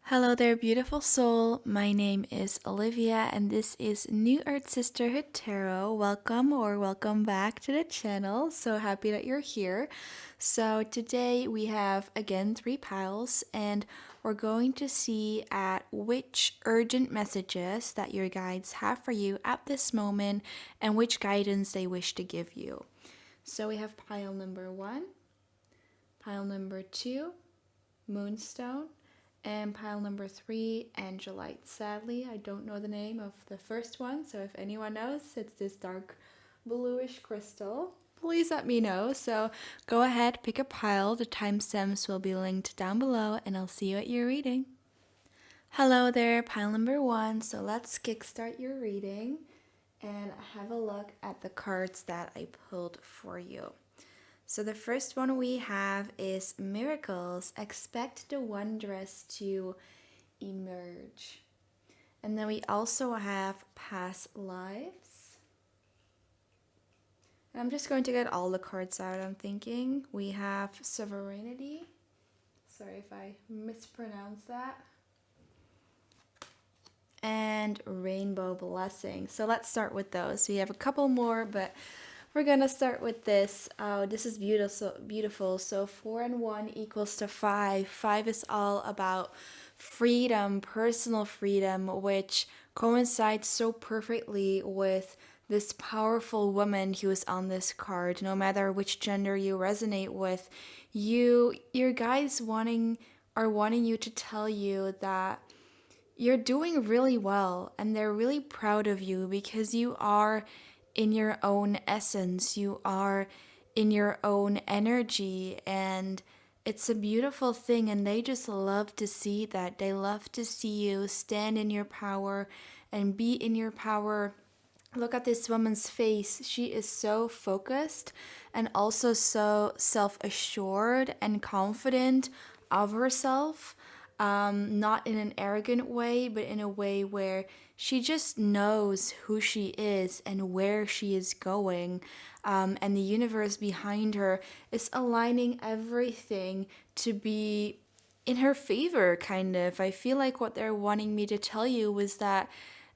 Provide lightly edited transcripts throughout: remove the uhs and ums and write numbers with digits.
Hello there, beautiful soul. My name is Olivia, and this is New Earth Sisterhood Tarot. Welcome back to the channel. So happy that you're here. So, today we have again 3 piles, and we're going to see at which urgent messages that your guides have for you at this moment and which guidance they wish to give you. So, we have pile number 1, pile number 2, Moonstone, and pile number 3, Angelite. Sadly, I don't know the name of the first one, so if anyone knows, it's this dark bluish crystal. Please let me know. So go ahead, pick a pile. The timestamps will be linked down below, and I'll see you at your reading. Hello there, pile number 1. So let's kickstart your reading and have a look at the cards that I pulled for you. So the first one we have is miracles. Expect the wondrous to emerge. And then we also have past lives. And I'm just going to get all the cards out, I'm thinking. We have sovereignty. Sorry if I mispronounced that. And rainbow blessing. So let's start with those. We have a couple more, but we're gonna start with this. Oh, this is beautiful. So 4 and 1 equals to 5. 5 is all about freedom, personal freedom, which coincides so perfectly with this powerful woman who is on this card. No matter which gender you resonate with, your guides are wanting you to tell you that you're doing really well and they're really proud of you because you are in your own essence, you are in your own energy, and it's a beautiful thing. And they just love to see that. They love to see you stand in your power and be in your power. Look at this woman's face. She is so focused and also so self assured and confident of herself. Not in an arrogant way, but in a way where she just knows who she is and where she is going. And the universe behind her is aligning everything to be in her favor, kind of. I feel like what they're wanting me to tell you was that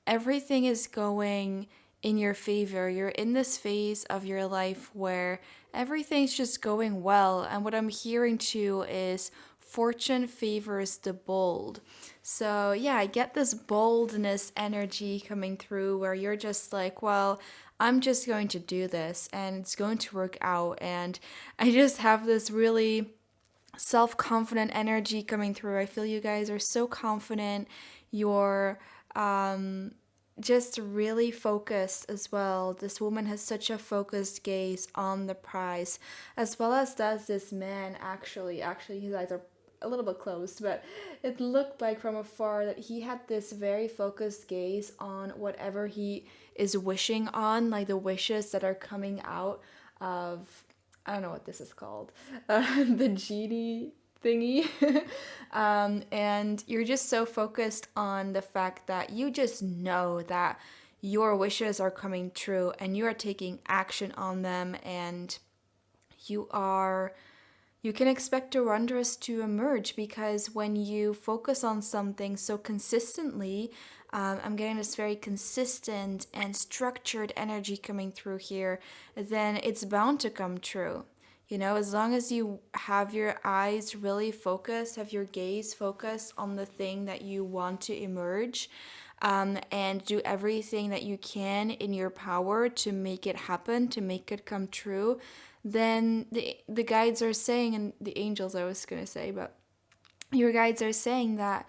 everything is going in your favor. You're in this phase of your life where everything's just going well. And what I'm hearing too is fortune favors the bold. So, yeah, I get this boldness energy coming through where you're just like, well, I'm just going to do this and it's going to work out. And I just have this really self-confident energy coming through. I feel you guys are so confident. You're just really focused as well. This woman has such a focused gaze on the prize, as well as does this man. Actually, his eyes are a little bit closed, but it looked like from afar that he had this very focused gaze on whatever he is wishing on, like the wishes that are coming out of, I don't know what this is called, the genie thingy. And you're just so focused on the fact that you just know that your wishes are coming true and you are taking action on them, and you can expect a wondrous to emerge, because when you focus on something so consistently, I'm getting this very consistent and structured energy coming through here, then it's bound to come true. You know, as long as you have your eyes really focused, have your gaze focused on the thing that you want to emerge, and do everything that you can in your power to make it happen, to make it come true, then the guides are saying, and the angels I was going to say, but your guides are saying that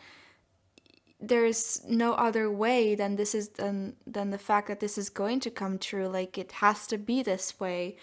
there's no other way than than the fact that this is going to come true. Like, it has to be this way.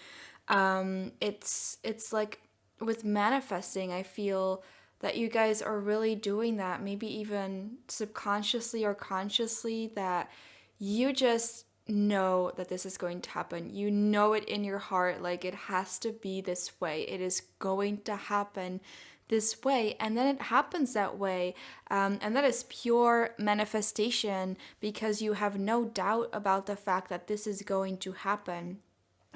It's like with manifesting, I feel that you guys are really doing that, maybe even subconsciously or consciously, that you just know that this is going to happen. You know it in your heart, like it has to be this way. It is going to happen this way, and then it happens that way. And that is pure manifestation, because you have no doubt about the fact that this is going to happen.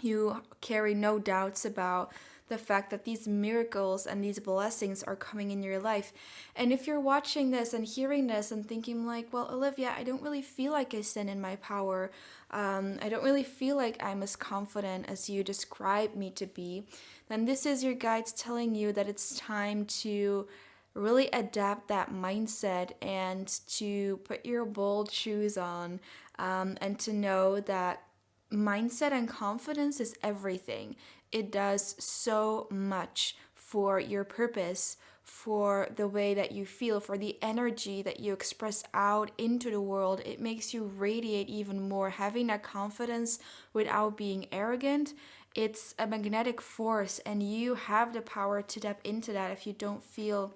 You carry no doubts about the fact that these miracles and these blessings are coming in your life. And if you're watching this and hearing this and thinking like, well, Olivia, I don't really feel like I stand in my power. I don't really feel like I'm as confident as you describe me to be. Then this is your guides telling you that it's time to really adapt that mindset and to put your bold shoes on, and to know that mindset and confidence is everything. It does so much for your purpose, for the way that you feel, for the energy that you express out into the world. It makes you radiate even more. Having that confidence without being arrogant, it's a magnetic force, and you have the power to tap into that if you don't feel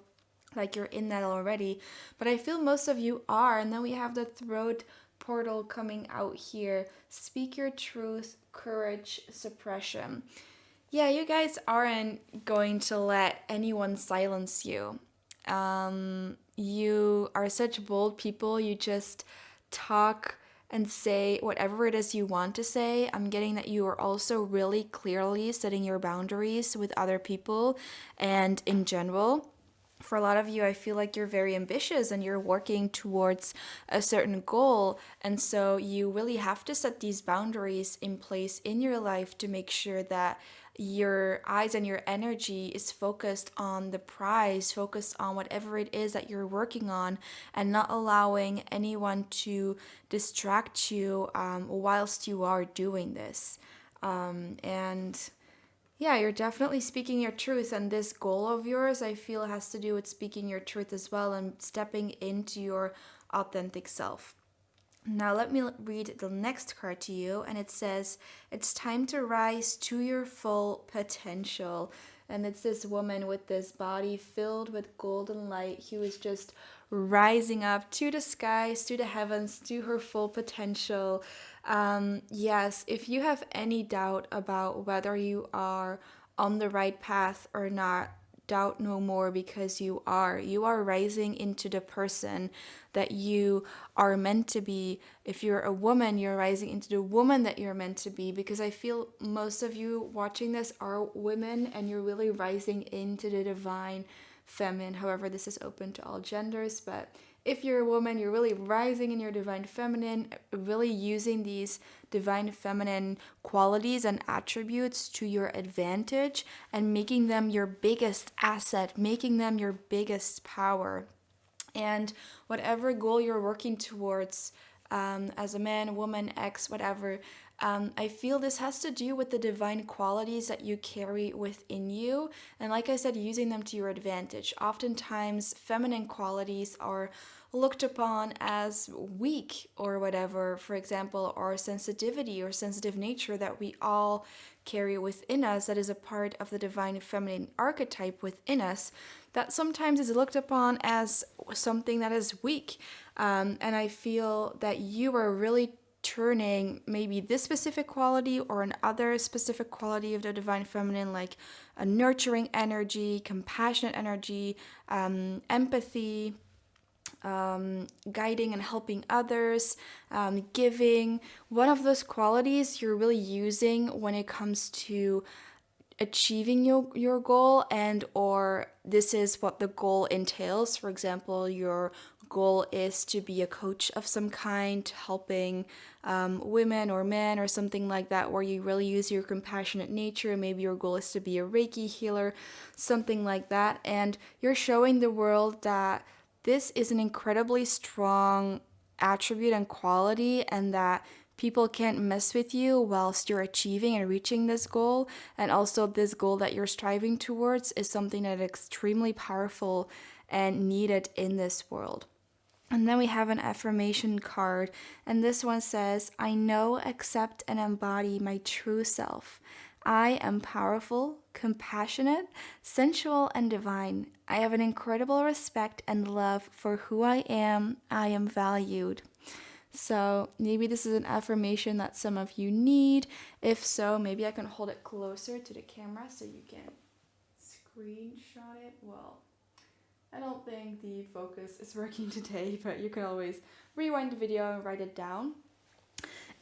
like you're in that already. But I feel most of you are. And then we have the throat portal coming out here. Speak your truth, courage, suppression. Yeah, you guys aren't going to let anyone silence you. You are such bold people. You just talk and say whatever it is you want to say. I'm getting that you are also really clearly setting your boundaries with other people and in general. For a lot of you, I feel like you're very ambitious and you're working towards a certain goal. And so you really have to set these boundaries in place in your life to make sure that your eyes and your energy is focused on the prize, focused on whatever it is that you're working on, and not allowing anyone to distract you whilst you are doing this. And yeah, you're definitely speaking your truth, and this goal of yours, I feel, has to do with speaking your truth as well and stepping into your authentic self. Now, let me read the next card to you, and it says, it's time to rise to your full potential. And it's this woman with this body filled with golden light who is just rising up to the skies, to the heavens, to her full potential. Yes, if you have any doubt about whether you are on the right path or not, doubt no more, because you are. You are rising into the person that you are meant to be. If you're a woman, you're rising into the woman that you're meant to be, because I feel most of you watching this are women and you're really rising into the divine feminine. However, this is open to all genders, but if you're a woman, you're really rising in your divine feminine, really using these divine feminine qualities and attributes to your advantage and making them your biggest asset, making them your biggest power. And whatever goal you're working towards, as a man, woman, ex, whatever, I feel this has to do with the divine qualities that you carry within you. And like I said, using them to your advantage. Oftentimes, feminine qualities are looked upon as weak or whatever. For example, our sensitivity or sensitive nature that we all carry within us, that is a part of the divine feminine archetype within us, that sometimes is looked upon as something that is weak. And I feel that you are really turning maybe this specific quality or another specific quality of the divine feminine, like a nurturing energy, compassionate energy, empathy, guiding and helping others, giving. One of those qualities you're really using when it comes to achieving your goal, and or this is what the goal entails. For example, your goal is to be a coach of some kind, helping women or men or something like that, where you really use your compassionate nature. Maybe your goal is to be a Reiki healer, something like that. And you're showing the world that this is an incredibly strong attribute and quality, and that people can't mess with you whilst you're achieving and reaching this goal. And also, this goal that you're striving towards is something that is extremely powerful and needed in this world. And then we have an affirmation card, and this one says, I know, accept, and embody my true self. I am powerful, compassionate, sensual, and divine. I have an incredible respect and love for who I am. I am valued. So maybe this is an affirmation that some of you need. If so, maybe I can hold it closer to the camera so you can screenshot it. Well, I don't think the focus is working today, but you can always rewind the video and write it down.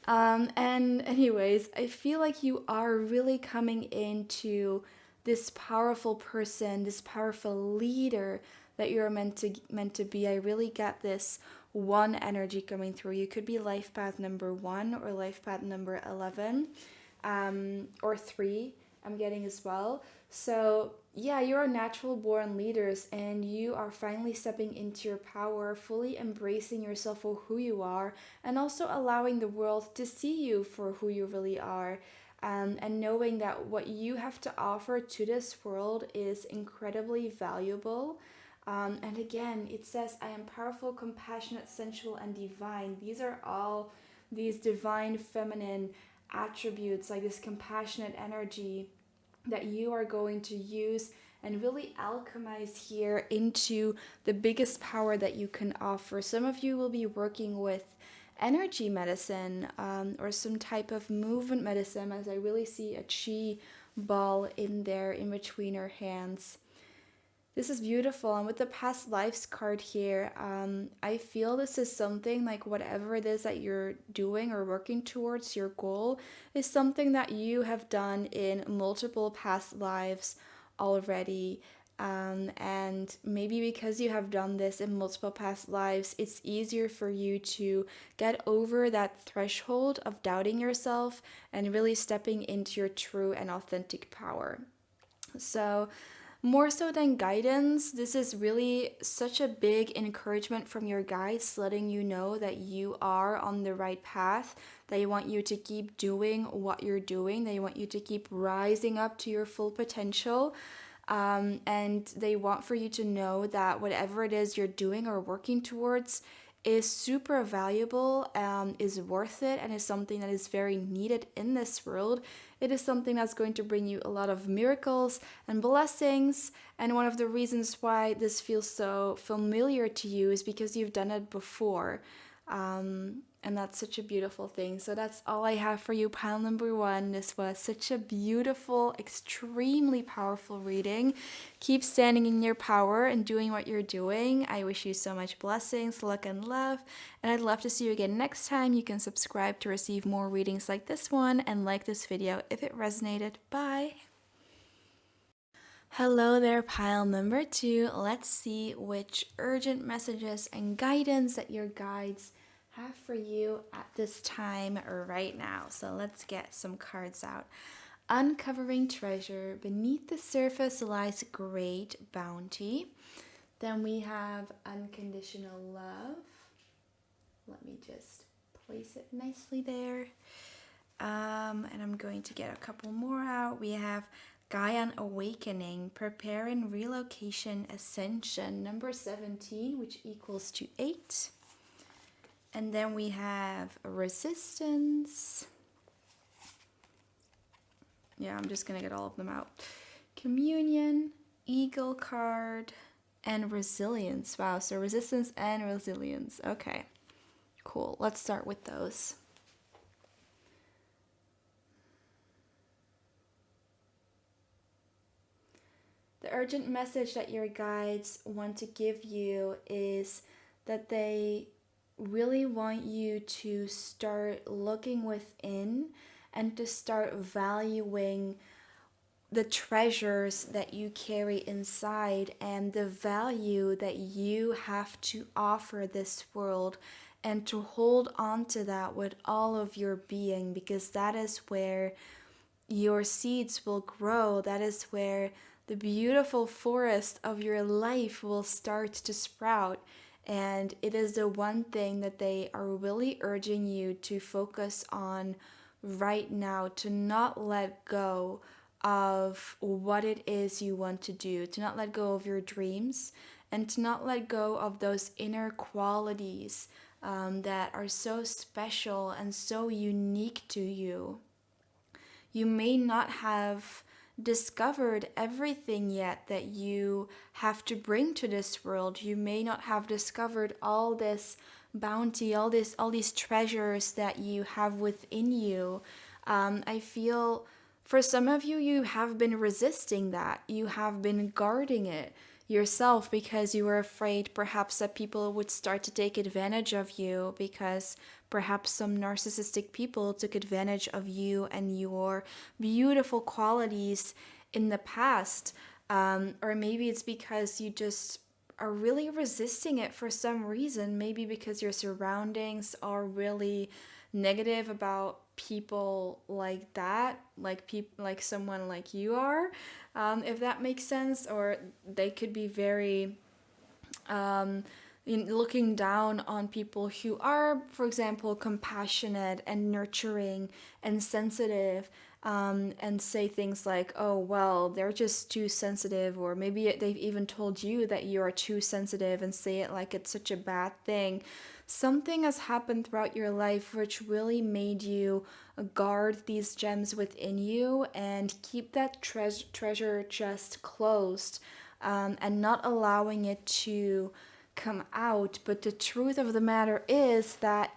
And anyways, I feel like you are really coming into this powerful person, this powerful leader that you're meant to be. I really get this one energy coming through. You could be life path number 1 or life path number 11, or 3. I'm getting as well. So yeah, you're natural born leaders and you are finally stepping into your power, fully embracing yourself for who you are, and also allowing the world to see you for who you really are. And knowing that what you have to offer to this world is incredibly valuable. And again, it says, I am powerful, compassionate, sensual, and divine. These are all these divine feminine attributes, like this compassionate energy that you are going to use and really alchemize here into the biggest power that you can offer. Some of you will be working with energy medicine, or some type of movement medicine, as I really see a chi ball in there in between her hands. This is beautiful. And with the past lives card here, I feel this is something like whatever it is that you're doing or working towards, your goal is something that you have done in multiple past lives already. And maybe because you have done this in multiple past lives, it's easier for you to get over that threshold of doubting yourself and really stepping into your true and authentic power. So, more so than guidance, this is really such a big encouragement from your guides, letting you know that you are on the right path. They want you to keep doing what you're doing. They want you to keep rising up to your full potential. And they want for you to know that whatever it is you're doing or working towards is super valuable, is worth it, and is something that is very needed in this world. It is something that's going to bring you a lot of miracles and blessings. And one of the reasons why this feels so familiar to you is because you've done it before. And that's such a beautiful thing. So that's all I have for you, pile number 1. This was such a beautiful, extremely powerful reading. Keep standing in your power and doing what you're doing. I wish you so much blessings, luck, and love. And I'd love to see you again next time. You can subscribe to receive more readings like this one and like this video if it resonated. Bye. Hello there, pile number 2. Let's see which urgent messages and guidance that your guides have for you at this time right now. So let's get some cards out. Uncovering treasure. Beneath the surface lies great bounty. Then we have unconditional love. Let me just place it nicely there. And I'm going to get a couple more out. We have Gaian Awakening, Prepare and Relocation Ascension, number 17, which equals to 8. And then we have Resistance. Yeah, I'm just going to get all of them out. Communion, Eagle card, and Resilience. Wow, so Resistance and Resilience. Okay, cool. Let's start with those. The urgent message that your guides want to give you is that they really want you to start looking within and to start valuing the treasures that you carry inside and the value that you have to offer this world, and to hold on to that with all of your being, because that is where your seeds will grow. That is where the beautiful forest of your life will start to sprout. And it is the one thing that they are really urging you to focus on right now, to not let go of what it is you want to do, to not let go of your dreams, and to not let go of those inner qualities that are so special and so unique to you. You may not have discovered everything yet that you have to bring to this world. You may not have discovered all this bounty, all these treasures that you have within you. I feel for some of you, you have been resisting that. You have been guarding it. yourself because you were afraid perhaps that people would start to take advantage of you, because perhaps some narcissistic people took advantage of you and your beautiful qualities in the past. Or maybe it's because you just are really resisting it for some reason. Maybe because your surroundings are really negative about people like that, like like someone like you are, if that makes sense. Or they could be very looking down on people who are, for example, compassionate and nurturing and sensitive, and say things like, oh, well, they're just too sensitive. Or maybe they've even told you that you are too sensitive and say it like it's such a bad thing. Something has happened throughout your life which really made you guard these gems within you and keep that treasure chest closed, and not allowing it to come out. But the truth of the matter is that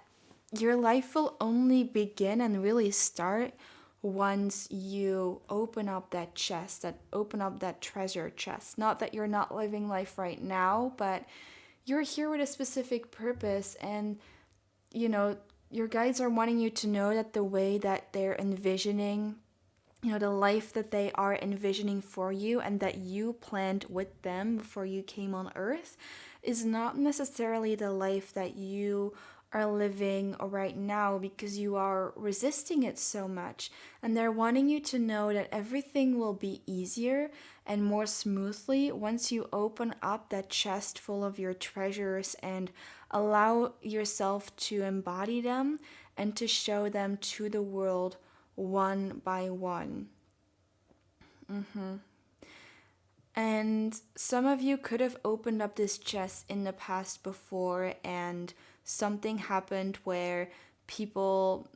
your life will only begin and really start once you open up that chest, that open up that treasure chest. Not that you're not living life right now, but you're here with a specific purpose. And you know, your guides are wanting you to know that the way that they're envisioning, the life that they are envisioning for you and that you planned with them before you came on earth, is not necessarily the life that you are living right now, because you are resisting it so much. And they're wanting you to know that everything will be easier and more smoothly once you open up that chest full of your treasures and allow yourself to embody them and to show them to the world one by one. And some of you could have opened up this chest in the past before, and something happened where people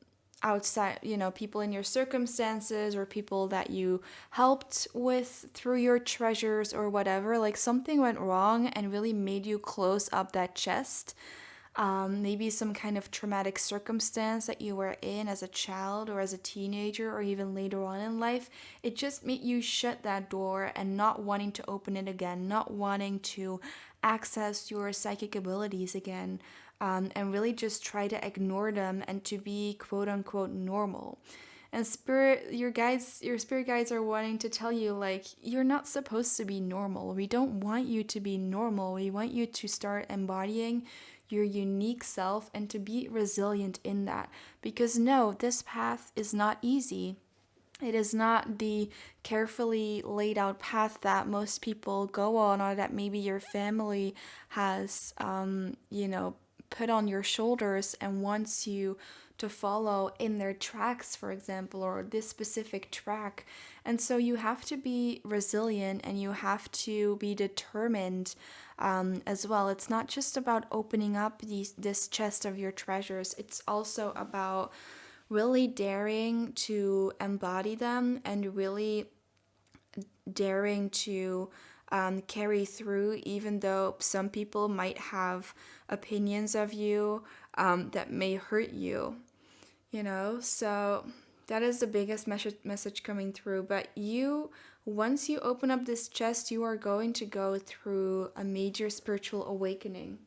outside, people in your circumstances or people that you helped with through your treasures or whatever, like something went wrong and really made you close up that chest. Maybe some kind of traumatic circumstance that you were in as a child or as a teenager or even later on in life. It just made you shut that door and not wanting to open it again, not wanting to access your psychic abilities again, and really just try to ignore them and to be quote unquote normal. And your spirit guides are wanting to tell you, like, you're not supposed to be normal. We don't want you to be normal. We want you to start embodying your unique self and to be resilient in that. Because no, this path is not easy. It is not the carefully laid out path that most people go on, or that maybe your family has, put on your shoulders and wants you to follow in their tracks, for example, or this specific track. And so you have to be resilient and you have to be determined, as well. It's not just about opening up this chest of your treasures, it's also about really daring to embody them and really daring to carry through, even though some people might have opinions of you that may hurt you, So that is the biggest message coming through. But once you open up this chest, you are going to go through a major spiritual awakening,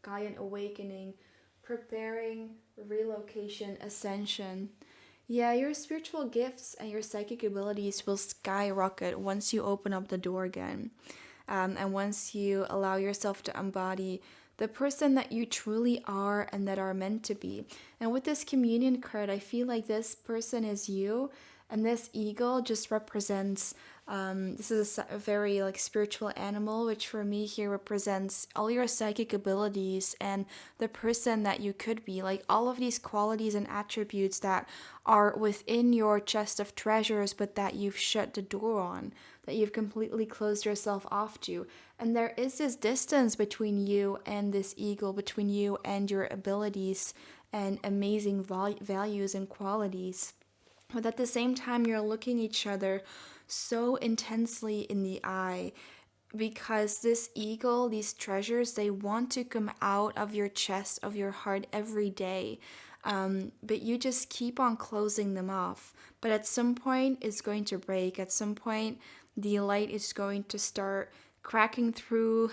Gaian awakening, preparing, relocation, ascension. Yeah, your spiritual gifts and your psychic abilities will skyrocket once you open up the door again. And once you allow yourself to embody the person that you truly are and that are meant to be. And with this communion card, I feel like this person is you, and this eagle just represents, this is a very like spiritual animal, which for me here represents all your psychic abilities and the person that you could be, like all of these qualities and attributes that are within your chest of treasures, but that you've shut the door on, that you've completely closed yourself off to. And there is this distance between you and this eagle, between you and your abilities and amazing values and qualities. But at the same time, you're looking each other so intensely in the eye, because this eagle, these treasures, they want to come out of your chest, of your heart every day. But you just keep on closing them off. But at some point, it's going to break. At some point, the light is going to start cracking through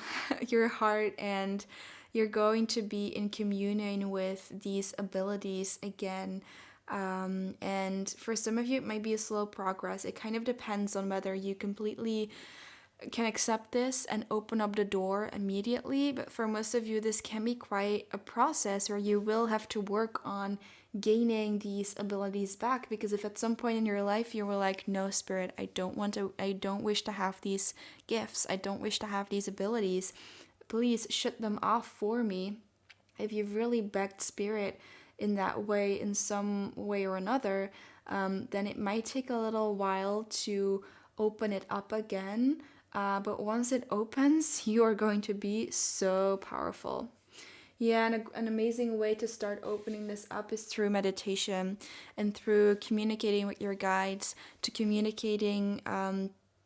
your heart, and you're going to be in communion with these abilities again. And for some of you, it might be a slow progress. It kind of depends on whether you completely can accept this and open up the door immediately. But for most of you, this can be quite a process where you will have to work on gaining these abilities back. Because if at some point in your life you were like, no, Spirit, I don't wish to have these gifts, I don't wish to have these abilities, please shut them off for me. If you've really begged Spirit in that way, in some way or another, then it might take a little while to open it up again. But once it opens, you are going to be so powerful. Yeah, and an amazing way to start opening this up is through meditation and through communicating with your guides, to communicating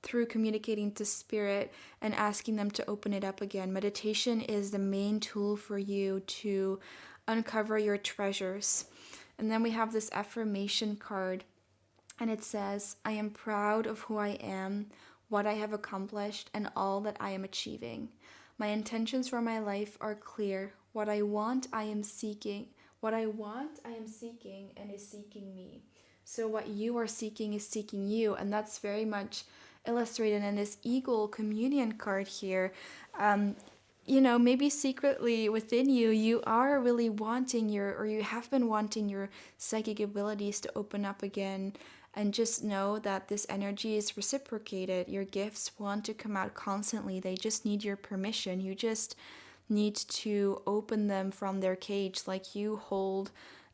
through communicating to Spirit and asking them to open it up again. Meditation is the main tool for you to uncover your treasures. And then we have this affirmation card, and it says, I am proud of who I am, what I have accomplished, and all that I am achieving. My intentions for my life are clear. What I want, I am seeking. What I want, I am seeking and is seeking me. So what you are seeking is seeking you, and that's very much illustrated in this Eagle Communion card here. Maybe secretly within you, you are really wanting or you have been wanting your psychic abilities to open up again. And just know that this energy is reciprocated. Your gifts want to come out constantly. They just need your permission. You just need to open them from their cage, like you hold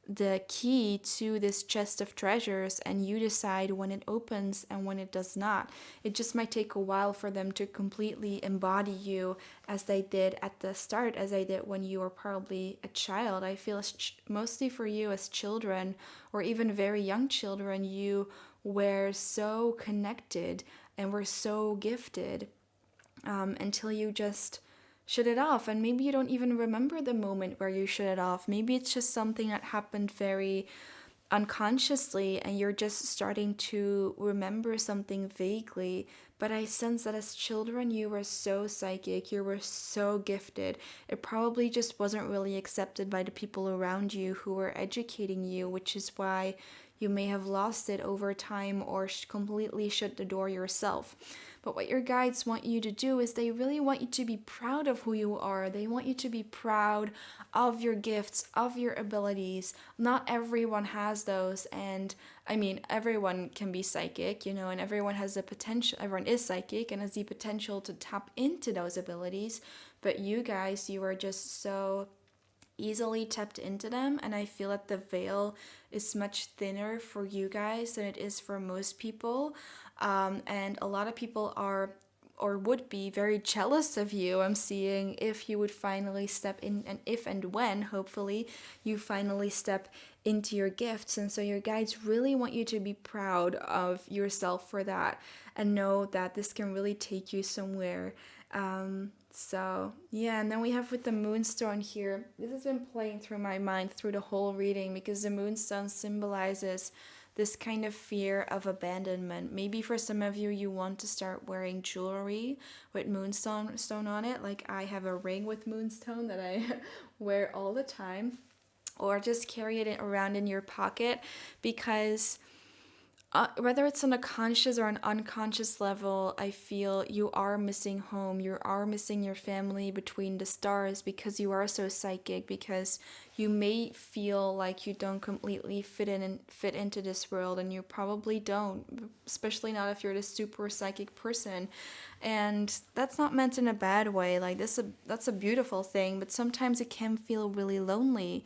the key to this chest of treasures and you decide when it opens and when it does not. It just might take a while for them to completely embody you as they did at the start, as they did when you were probably a child. I feel mostly for you as children or even very young children, you were so connected and were so gifted until you just shut it off. And maybe you don't even remember the moment where you shut it off. Maybe it's just something that happened very unconsciously and you're just starting to remember something vaguely. But I sense that as children, you were so psychic, you were so gifted. It probably just wasn't really accepted by the people around you who were educating you, which is why you may have lost it over time or completely shut the door yourself. But what your guides want you to do is they really want you to be proud of who you are. They want you to be proud of your gifts, of your abilities. Not everyone has those. And I mean, everyone can be psychic, and everyone has the potential. Everyone is psychic and has the potential to tap into those abilities. But you guys, you are just so easily tapped into them, and I feel that the veil is much thinner for you guys than it is for most people, and a lot of people are or would be very jealous of you. I'm seeing if you would finally step in, and if and when hopefully you finally step into your gifts. And so your guides really want you to be proud of yourself for that and know that this can really take you somewhere. So yeah, and then we have with the moonstone here, this has been playing through my mind through the whole reading because the moonstone symbolizes this kind of fear of abandonment. Maybe for some of you, you want to start wearing jewelry with moonstone on it. Like I have a ring with moonstone that I wear all the time, or just carry it around in your pocket because whether it's on a conscious or an unconscious level, I feel you are missing home. You are missing your family between the stars because you are so psychic, because you may feel like you don't completely fit into this world, and you probably don't, especially not if you're this super psychic person. And that's not meant in a bad way. Like that's a beautiful thing, but sometimes it can feel really lonely.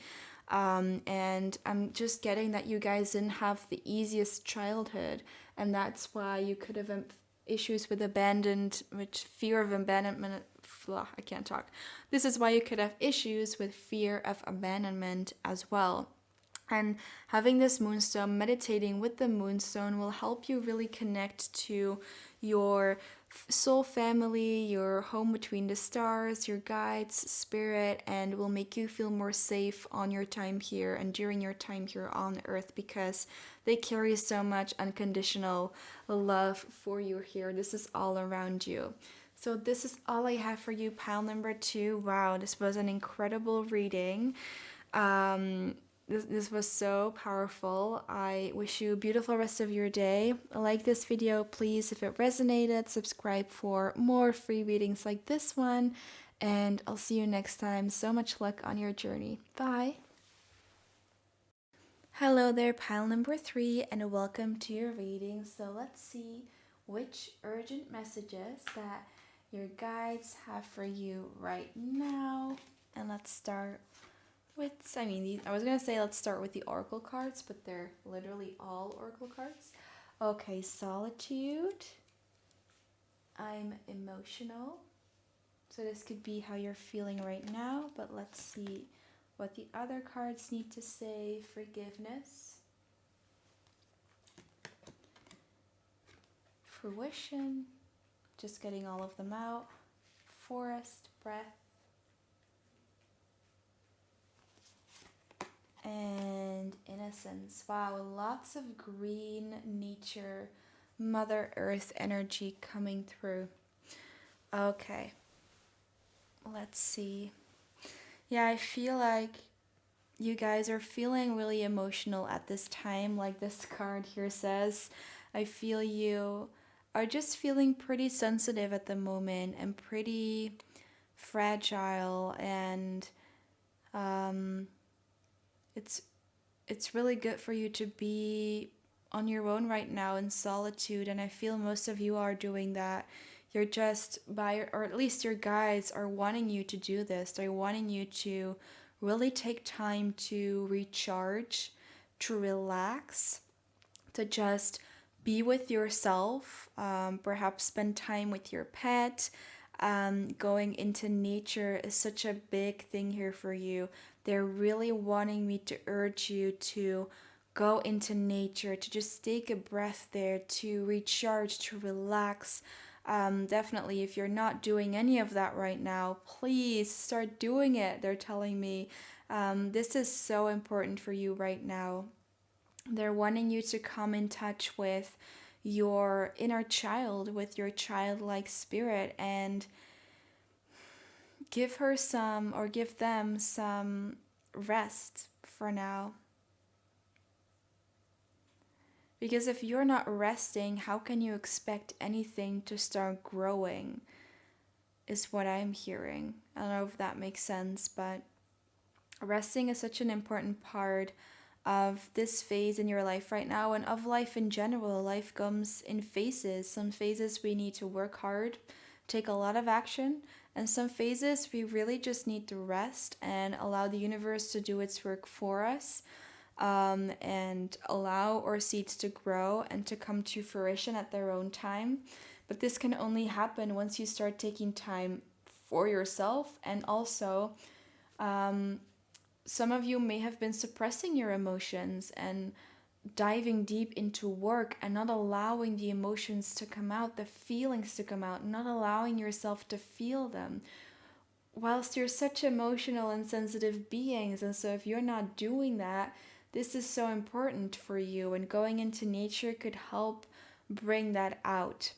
And I'm just getting that you guys didn't have the easiest childhood, and that's why you could have issues with fear of abandonment. I can't talk. This is why you could have issues with fear of abandonment as well. And having this moonstone, meditating with the moonstone will help you really connect to your soul family, your home between the stars, your guides, spirit, and will make you feel more safe on your time here and during your time here on earth, because they carry so much unconditional love for you here. This is all around you. So this is all I have for you, pile number 2. Wow, this was an incredible reading. This was so powerful. I wish you a beautiful rest of your day. Like this video, please, if it resonated. Subscribe for more free readings like this one. And I'll see you next time. So much luck on your journey. Bye. Hello there, pile number 3, and welcome to your reading. So let's see which urgent messages that your guides have for you right now. And let's start with, I was going to say let's start with the oracle cards, but they're literally all oracle cards. Okay, solitude. I'm emotional. So this could be how you're feeling right now, but let's see what the other cards need to say. Forgiveness. Fruition. Just getting all of them out. Forest, breath. And innocence. Wow, lots of green nature, Mother Earth energy coming through. Okay, let's see. Yeah, I feel like you guys are feeling really emotional at this time, like this card here says. I feel you are just feeling pretty sensitive at the moment and pretty fragile, and it's really good for you to be on your own right now in solitude, and I feel most of you are doing that. You're just or at least your guides are wanting you to do this. They're wanting you to really take time to recharge, to relax, to just be with yourself, perhaps spend time with your pet. Going into nature is such a big thing here for you. They're really wanting me to urge you to go into nature, to just take a breath there, to recharge, to relax. Definitely, if you're not doing any of that right now, please start doing it. They're telling me this is so important for you right now. They're wanting you to come in touch with your inner child, with your childlike spirit, and give them some rest for now. Because if you're not resting, how can you expect anything to start growing, is what I'm hearing. I don't know if that makes sense, but resting is such an important part of this phase in your life right now, and of life in general. Life comes in phases. Some phases we need to work hard, take a lot of action, and some phases we really just need to rest and allow the universe to do its work for us, and allow our seeds to grow and to come to fruition at their own time. But this can only happen once you start taking time for yourself. And also, some of you may have been suppressing your emotions and diving deep into work and not allowing the emotions to come out, the feelings to come out, not allowing yourself to feel them. Whilst you're such emotional and sensitive beings, and so if you're not doing that, this is so important for you, and going into nature could help bring that out.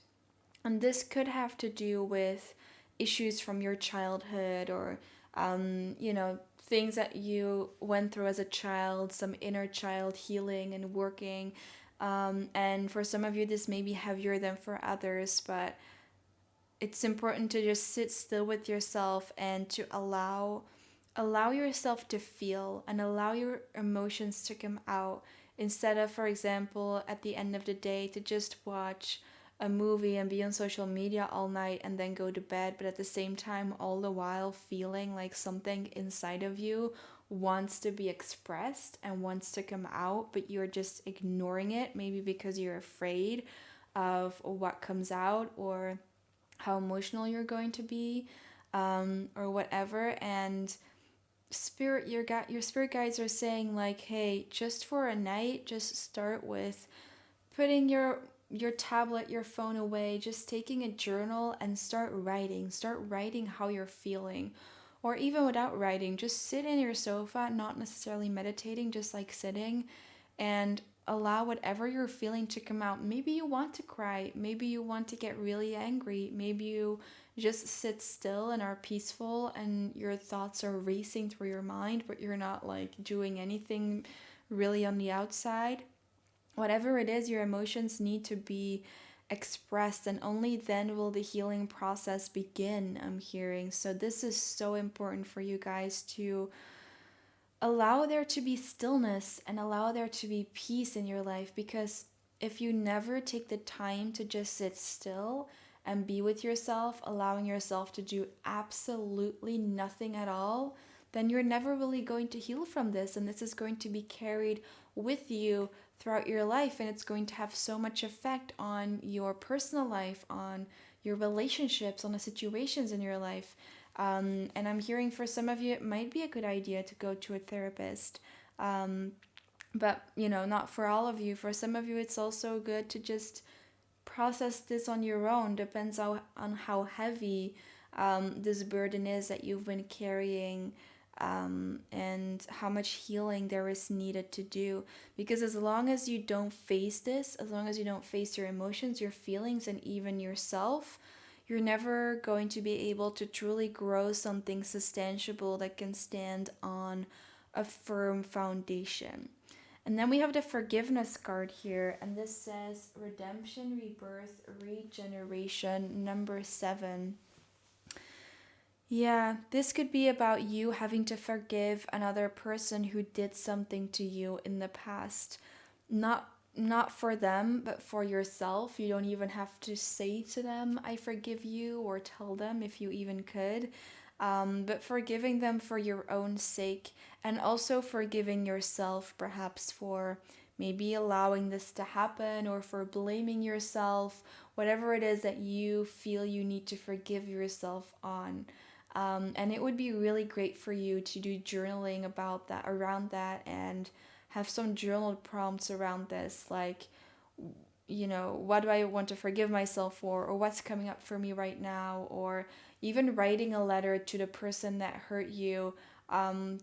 And this could have to do with issues from your childhood, or things that you went through as a child, some inner child healing and working. And for some of you, this may be heavier than for others, but it's important to just sit still with yourself and to allow yourself to feel and allow your emotions to come out, instead of, for example, at the end of the day, to just watch a movie and be on social media all night and then go to bed, but at the same time all the while feeling like something inside of you wants to be expressed and wants to come out, but you're just ignoring it, maybe because you're afraid of what comes out or how emotional you're going to be, or whatever. And your spirit guides are saying, like, hey, just for a night, just start with putting your your tablet, your phone away, just taking a journal and start writing. Start writing how you're feeling. Or even without writing, just sit in your sofa, not necessarily meditating, just like sitting, and allow whatever you're feeling to come out. Maybe you want to cry, maybe you want to get really angry, maybe you just sit still and are peaceful and your thoughts are racing through your mind, but you're not like doing anything really on the outside. Whatever it is, your emotions need to be expressed, and only then will the healing process begin, I'm hearing. So, this is so important for you guys to allow there to be stillness and allow there to be peace in your life, because if you never take the time to just sit still and be with yourself, allowing yourself to do absolutely nothing at all, then you're never really going to heal from this, and this is going to be carried with you throughout your life, and it's going to have so much effect on your personal life, on your relationships, on the situations in your life. And I'm hearing for some of you, it might be a good idea to go to a therapist. Um, but, not for all of you. For some of you, it's also good to just process this on your own. Depends on how heavy this burden is that you've been carrying, and how much healing there is needed to do. Because as long as you don't face this, as long as you don't face your emotions, your feelings, and even yourself, you're never going to be able to truly grow something substantial that can stand on a firm foundation. And then we have the forgiveness card here, and this says redemption, rebirth, regeneration, number 7. Yeah, this could be about you having to forgive another person who did something to you in the past. Not for them, but for yourself. You don't even have to say to them, I forgive you, or tell them if you even could. But forgiving them for your own sake, and also forgiving yourself perhaps for maybe allowing this to happen, or for blaming yourself, whatever it is that you feel you need to forgive yourself on. And it would be really great for you to do journaling about that, around that, and have some journal prompts around this, like, what do I want to forgive myself for, or what's coming up for me right now, or even writing a letter to the person that hurt you,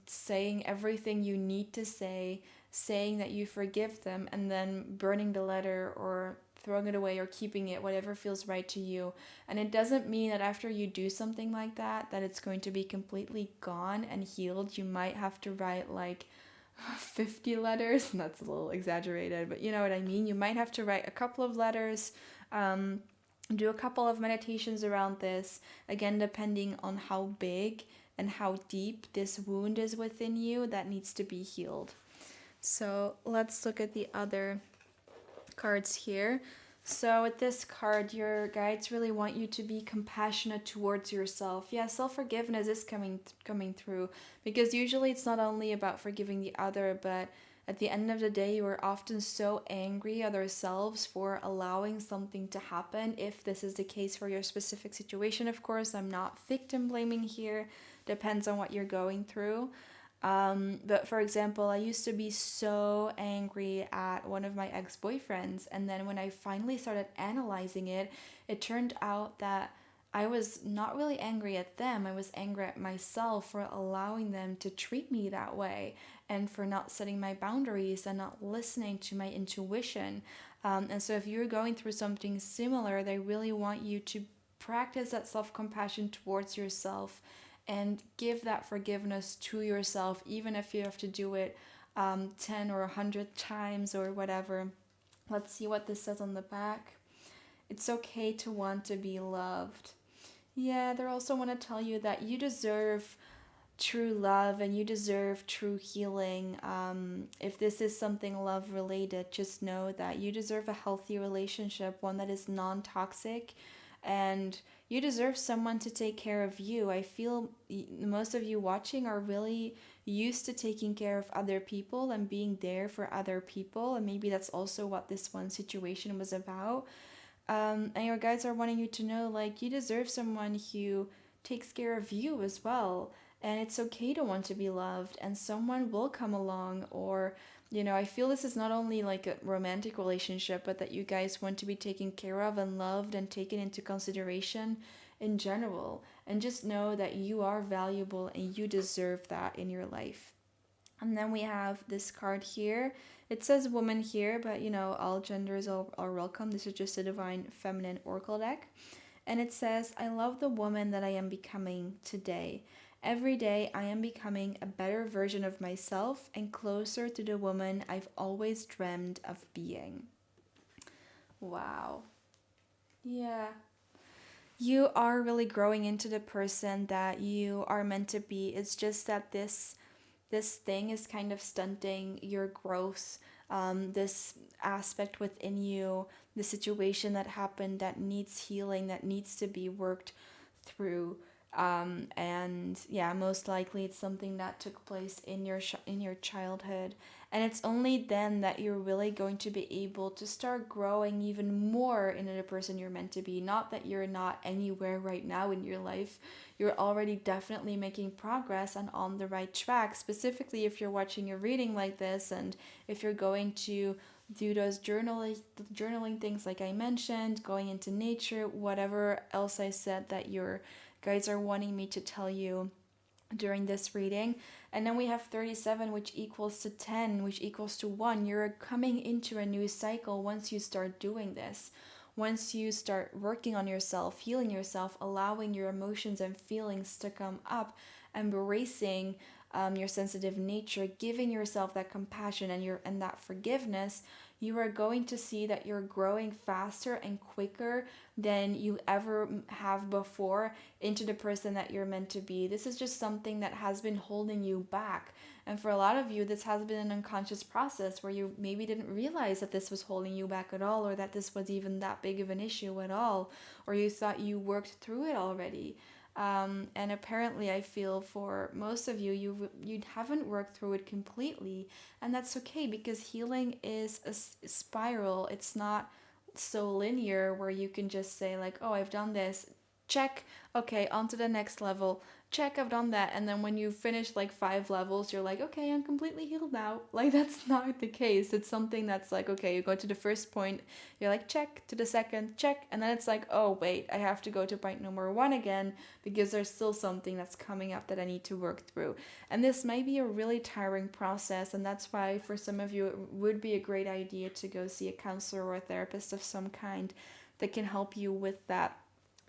saying everything you need to say, saying that you forgive them, and then burning the letter or throwing it away or keeping it, whatever feels right to you. And it doesn't mean that after you do something like that, that it's going to be completely gone and healed. You might have to write like 50 letters. That's a little exaggerated, but you know what I mean. You might have to write a couple of letters, do a couple of meditations around this, again, depending on how big and how deep this wound is within you that needs to be healed. So let's look at the other cards here. So with this card, your guides really want you to be compassionate towards yourself. Yeah, self-forgiveness is coming through, because usually it's not only about forgiving the other, but at the end of the day, we're often so angry at ourselves for allowing something to happen. If this is the case for your specific situation, of course, I'm not victim blaming here. Depends on what you're going through. But for example, I used to be so angry at one of my ex-boyfriends, and then when I finally started analyzing it, it turned out that I was not really angry at them. I was angry at myself for allowing them to treat me that way, and for not setting my boundaries and not listening to my intuition. And so if you're going through something similar, they really want you to practice that self-compassion towards yourself and give that forgiveness to yourself, even if you have to do it 10 or 100 times or whatever. Let's see what this says on the back. It's okay to want to be loved. Yeah, they also want to tell you that you deserve true love and you deserve true healing. If this is something love related, just know that you deserve a healthy relationship, one that is non-toxic, and you deserve someone to take care of you. I feel most of you watching are really used to taking care of other people and being there for other people, and maybe that's also what this one situation was about. And your guides are wanting you to know, like, you deserve someone who takes care of you as well. And it's okay to want to be loved, and someone will come along, or You know, I feel this is not only like a romantic relationship, but that you guys want to be taken care of and loved and taken into consideration in general. And just know that you are valuable and you deserve that in your life. And then we have this card here. It says woman here, but you know, all genders are welcome. This is just a divine feminine oracle deck. And it says, I love the woman that I am becoming today. Every day I am becoming a better version of myself and closer to the woman I've always dreamed of being. Wow. Yeah. You are really growing into the person that you are meant to be. It's just that this thing is kind of stunting your growth, this aspect within you, the situation that happened that needs healing, that needs to be worked through. And yeah, most likely it's something that took place in your childhood, and it's only then that you're really going to be able to start growing even more into the person you're meant to be. Not that you're not anywhere right now in your life, you're already definitely making progress and on the right track. Specifically, if you're watching a reading like this, and if you're going to do those journaling things like I mentioned, going into nature, whatever else I said that your guides are wanting me to tell you during this reading. And then we have 37, which equals to 10, which equals to 1. You're coming into a new cycle once you start doing this. Once you start working on yourself, healing yourself, allowing your emotions and feelings to come up, embracing your sensitive nature, giving yourself that compassion and that forgiveness, you are going to see that you're growing faster and quicker than you ever have before into the person that you're meant to be. This is just something that has been holding you back. And for a lot of you, this has been an unconscious process where you maybe didn't realize that this was holding you back at all, or that this was even that big of an issue at all, or you thought you worked through it already. And apparently, I feel for most of you, you haven't worked through it completely, and that's okay, because healing is a spiral. It's not so linear where you can just say like, oh, I've done this, check, okay, on to the next level, check, I've done that, and then when you finish like 5 levels, you're like, okay, I'm completely healed now. Like, that's not the case. It's something that's like, okay, you go to the first point, you're like, check, to the second, check, and then it's like, oh wait, I have to go to point number 1 again, because there's still something that's coming up that I need to work through. And this might be a really tiring process, and that's why for some of you it would be a great idea to go see a counselor or a therapist of some kind that can help you with that,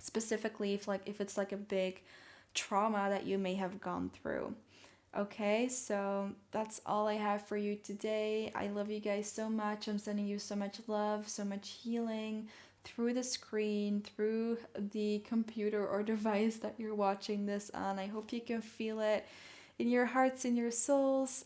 specifically if it's like a big trauma that you may have gone through. Okay, so that's all I have for you today. I love you guys so much. I'm sending you so much love, so much healing through the screen, through the computer or device that you're watching this on. I hope you can feel it in your hearts, in your souls.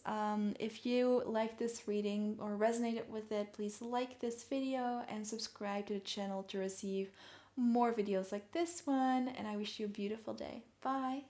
If you like this reading or resonated with it, please like this video and subscribe to the channel to receive more videos like this one. And I wish you a beautiful day. Bye.